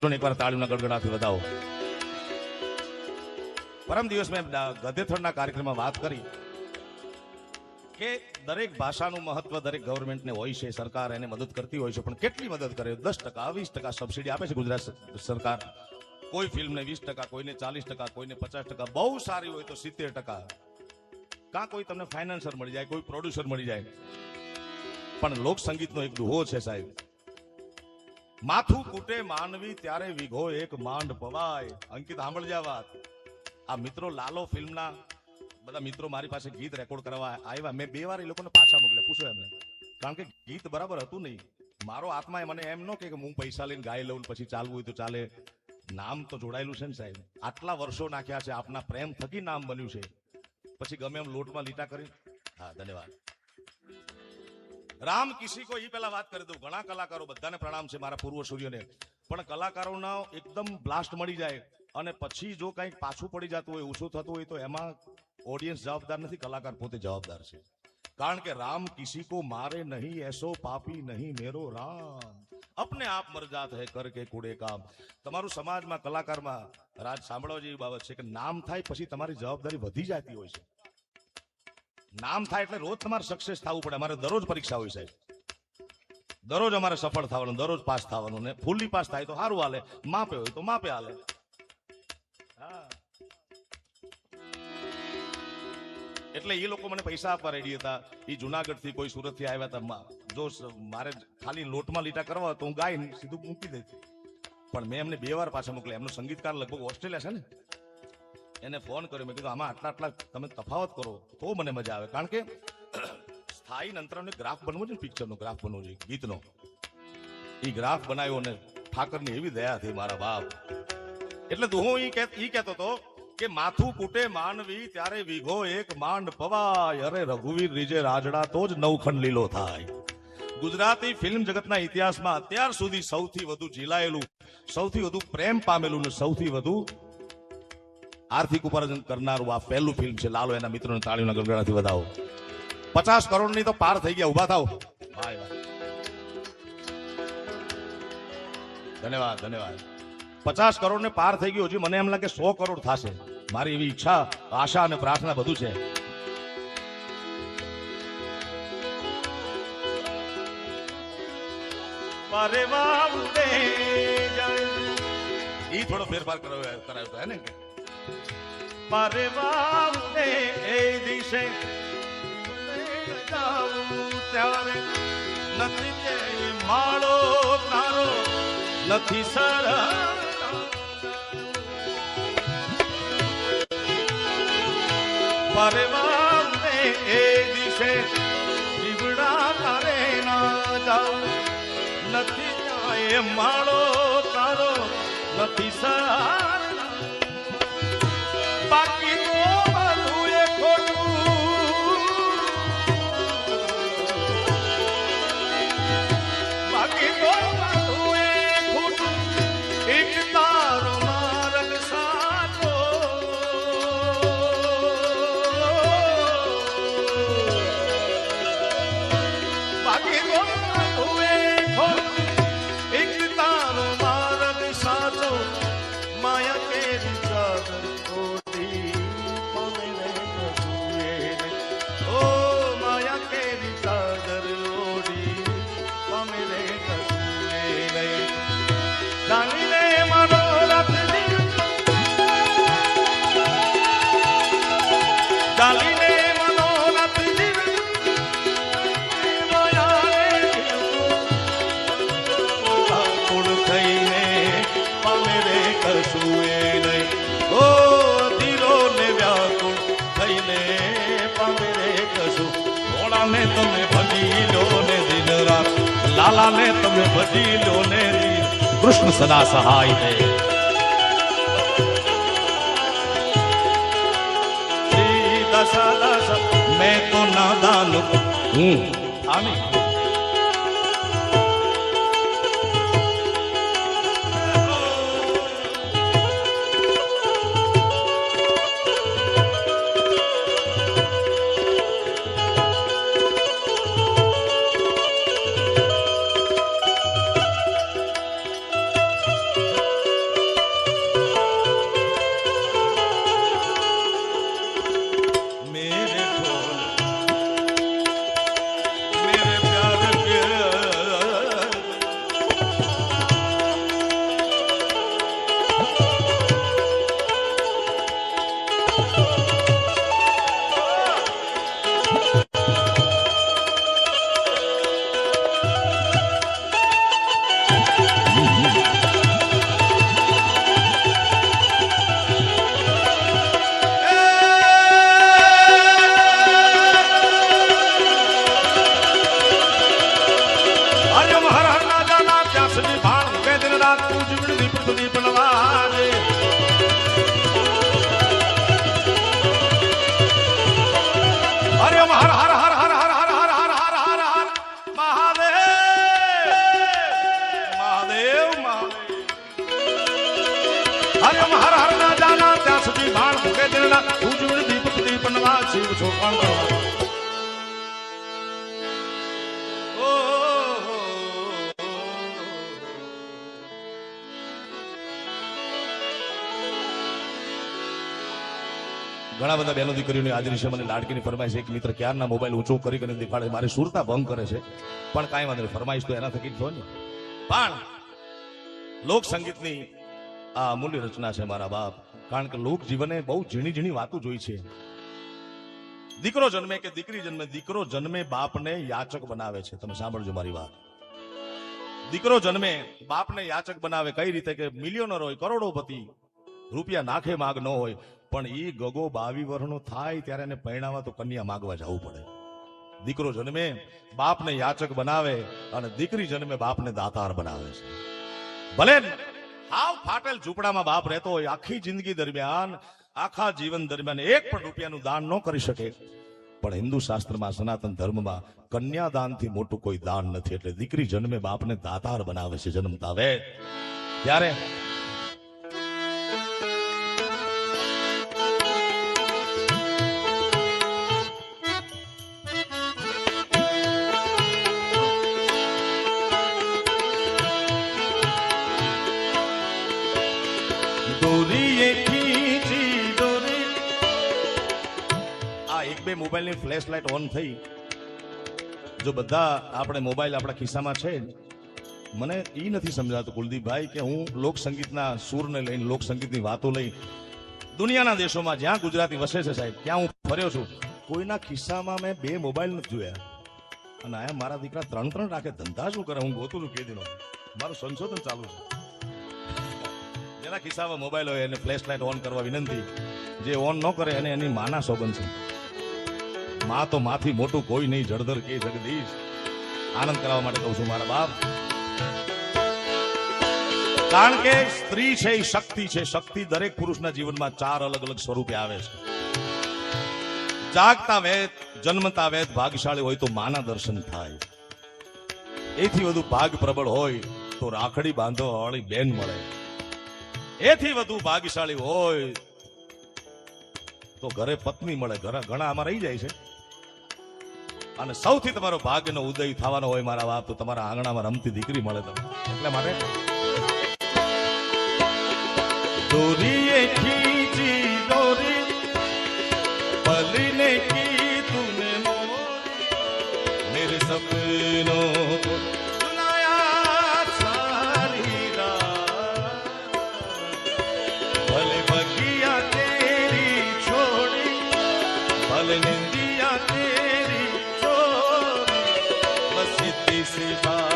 એકવાર તાળીના ગડગડાથી વધાવો. પરમ દિવસ મેં ગધેથડના કાર્યક્રમમાં વાત કરી કે દરેક ભાષાનું મહત્વ દરેક ગવર્મેન્ટને હોય છે, સરકાર એને મદદ કરતી હોય છે, પણ કેટલી મદદ કરે? 10%, 20% સબસિડી આપે છે ગુજરાત સરકાર. કોઈ ફિલ્મને 20%, કોઈને 40%, કોઈને 50%, બહુ સારી હોય તો 70%. કાં કોઈ તમને ફાઇનાન્સર મળી જાય, કોઈ પ્રોડ્યુસર મળી જાય. પણ લોક સંગીતનો એક દુહો છે સાહેબ, માથું કૂટે માનવી ત્યારે વિઘો એક માંડ પવાય. અંકિત સાંભળજે આ વાત. આ મિત્રો લાલો ફિલ્મના બધા મિત્રો મારી પાસે ગીત રેકોર્ડ કરવા આવ્યા. મેં 2 વાર એ લોકોને પાછા મોકલ્યા. પૂછો એમને, કારણ કે ગીત બરાબર હતું નહીં. મારો આત્મા મને એમ ન કે હું પૈસા લઈને ગાઈ લઉં પછી ચાલવું હોય તો ચાલે. નામ તો જોડાયેલું છે ને સાહેબ. આટલા વર્ષો નાખ્યા છે, આપના પ્રેમ થકી નામ બન્યું છે. પછી ગમે એમ લોટમાં લીટા કરી. હા, ધન્યવાદ. રામ કિસી કો એ પેલા વાત કરી દઉં. ઘણા કલાકારો, બધાને પ્રણામ છે મારા પૂર્વ સૂર્યને, પણ કલાકારોના એકદમ બ્લાસ્ટ મળી જાય અને પછી જો કંઈક પાછું પડી જતું હોય, ઓછું થતું હોય તો એમાં ઓડિયન્સ જવાબદાર નથી, કલાકાર પોતે જવાબદાર છે. કારણ કે રામ કિસી કો મારે નહીં, એસો પાપી નહીં મેરો રામ, અપને આપ મર જાત હૈ કરકે કુડે કામ. તમારું સમાજમાં, કલાકારમાં રાજ સાંભળવા જેવી બાબત છે કે નામ થાય પછી તમારી જવાબદારી વધી જતી હોય છે. નામ થાય એટલે રોજ તમારે સક્સેસ થવું પડે. અમારે દરરોજ પરીક્ષા હોય સાહેબ, દરરોજ અમારે સફળ થવાનું, દરરોજ પાસ થવાનું. ને ફૂલ્લી પાસ થાય તો સારું હાલે, માપે હોય તો માપે હાલે. એટલે એ લોકો મને પૈસા આપવા રેડી હતા. એ જુનાગઢ થી, કોઈ સુરત થી આવ્યા હતા. જો મારે ખાલી લોટમાં લીટા કરવા તો હું ગાઈને સીધું મૂકી દેતી, પણ મેં એમને 2 વાર પાછા મોકલ્યા. એમનો સંગીતકાર લગભગ ઓસ્ટ્રેલિયા છે ને, એને ફોન કર્યો. મેં કીધું આમાં આટલા તમે તફાવત કરો તો મને મજા આવે. કારણ કે સ્થાયી અંતરાલને ગ્રાફ બનવો છે, પિક્ચરનો ગ્રાફ બનવો છે, ગીતનો. એ ગ્રાફ બનાવ્યો અને ઠાકરની એવી દયા થઈ મારા બાપ. એટલે તો હું ઈ કહેતો હતો કે માથું કૂટે માનવી ત્યારે વિઘો એક માંડ પવાય. અરે રઘુવીર રીજે રાજડા તો જ નવખંડ લીલો થાય. ગુજરાતી ફિલ્મ જગતના ઇતિહાસમાં અત્યાર સુધી સૌથી વધુ ઝીલાયેલું, સૌથી વધુ પ્રેમ પામેલું ને સૌથી વધુ આર્થિક ઉપાર્જન કરનારું આ પહેલું ફિલ્મ છે લાલો. એના મિત્રોને તાળીઓના ગડગડાથી વધાવો. 50 કરોડની તો પાર થઈ ગયા. ઉભા થાવ. ધન્યવાદ, ધન્યવાદ. 50 કરોડ ને પાર થઈ ગયું. હજી મને એમ લાગે 100 કરોડ થશે. મારી એવી ઈચ્છા, આશા અને પ્રાર્થના બધું છે. ઈ થોડો ફેરફાર કરાયો હે ને. મારે વાવને એ દિશે ત્યારે નથી તે માળો તારો નથી સર. મારે વાવને એ દિશે જીવડા તારે ના જાવ નથી જાય માળો તારો નથી સર. બાકી તો બધું એ ખોટું, બાકી તો બધું એ ખોટું, એક તારો માર્ગ સાચો. બાકી તો બધું એ ખોટું, એક તારો માર્ગ સાચો. માયા કેરી ચાદર તમે ભજી લો ને દિન રાત, લાલા ને તમે ભજી લો ને દિન. કૃષ્ણ સદા સહાય દે. શ્રી દશ મેં તો નાદાન હું. આમી હમ હર હર ના જાના ત્યાં સુધી બાણ ફૂટે દિલના ઉજ્જવળ દીપક દીપનવા શિવ છોકણ કરવા ઘણા બધા બહેનો દીકરીઓની હાજરી છે. મને લાડકીની ફરમાઈશ એક મિત્ર ક્યારના મોબાઈલ ઊંચો કરી કરીને દેખાડે મારી સુરતા ભંગ કરે છે, પણ કાંઈ વાંધો નહીં, ફરમાઈશ તો એના થકી જ થયો ને. પણ લોક સંગીતની આ અમૂલ્ય રચના છે મારા બાપ, કારણ કે લોક જીવને બહુ ઝીણી ઝીણી વાતો જોઈ છે. દીકરો જન્મે કે દીકરી જન્મે, દીકરો જન્મે બાપને યાચક બનાવે છે. તમે સાંભળજો મારી વાત. દીકરો જન્મે બાપને યાચક બનાવે. કઈ રીતે કે મિલિયનર હોય, કરોડોપતિ, રૂપિયા નાખે માગ ન હોય, પણ ઈ ગગો 22 વર્ષનો થાય ત્યારે એને પરણાવવા તો કન્યા માગવા જવું પડે. દીકરો જન્મે બાપને યાચક બનાવે અને દીકરી જન્મે બાપને દાતાર બનાવે છે. ભલે હાવ ફાટેલ ઝૂંપડામાં બાપ રહેતો હોય, આખી જિંદગી દરમિયાન, આખા જીવન દરમિયાન એક પણ રૂપિયાનું દાન ન કરી શકે, પણ હિન્દુ શાસ્ત્રમાં, સનાતન ધર્મમાં કન્યાદાનથી મોટું કોઈ દાન નથી. એટલે દીકરી જન્મે બાપને દાતાર બનાવે છે જન્મતા વે. ત્યારે મોબાઈલની ફ્લેશ લાઇટ ઓન થઈ. જો બધા આપણે મોબાઈલ આપણા ખિસ્સામાં છે, મને એ નથી સમજાતું કુલદીપભાઈ કે હું લોક સંગીતના સૂરને લઈને, લોક સંગીતની વાતો લઈ દુનિયાના દેશોમાં જ્યાં ગુજરાતી વસે છે સાહેબ, ત્યાં હું ફર્યો છું, કોઈના ખિસ્સામાં મેં 2 મોબાઈલ નથી જોયા. અને આયા મારા દીકરા 3 રાખે. ધંધા શું કરે? હું ગોતું છું કેદીનો, મારું સંશોધન ચાલુ છે. જેના ખિસ્સામાં મોબાઈલ હોય એને ફ્લેશ લાઇટ ઓન કરવા વિનંતી. જે ઓન ન કરે એને એની માના સોગન છે. માં તો માથી મોટું કોઈ નહીં, જળધર કે જગદીશ. આનંદ કરાવવા માટે કહું છું મારા બાપ, કારણ કે સ્ત્રી છે એ શક્તિ છે. શક્તિ દરેક પુરુષના જીવનમાં 4 અલગ અલગ સ્વરૂપે આવે છે. જાગતા વેદ, જન્મતા વેદ ભાગ્યશાળી હોય તો માના દર્શન થાય. એથી વધુ ભાગ પ્રબળ હોય તો રાખડી બાંધવા વાળી બેન મળે. એથી વધુ ભાગ્યશાળી હોય તો ઘરે પત્ની મળે. ઘણા આમાં રહી જાય છે. અને સૌથી તમારો ભાગ્યનો ઉદય થવાનો હોય મારા બાપ, તો તમારા આંગણામાં રમતી દીકરી મળે તમને. એટલે માટે દોરીએ ખીંચી દોરી પલીને કી તુને મેરે સપનો સુનાયા સારી રાત ભલે બગિયા તેરી છોડી ભલે નિંદિયા તેરી છોડી બસ इतनी सी बात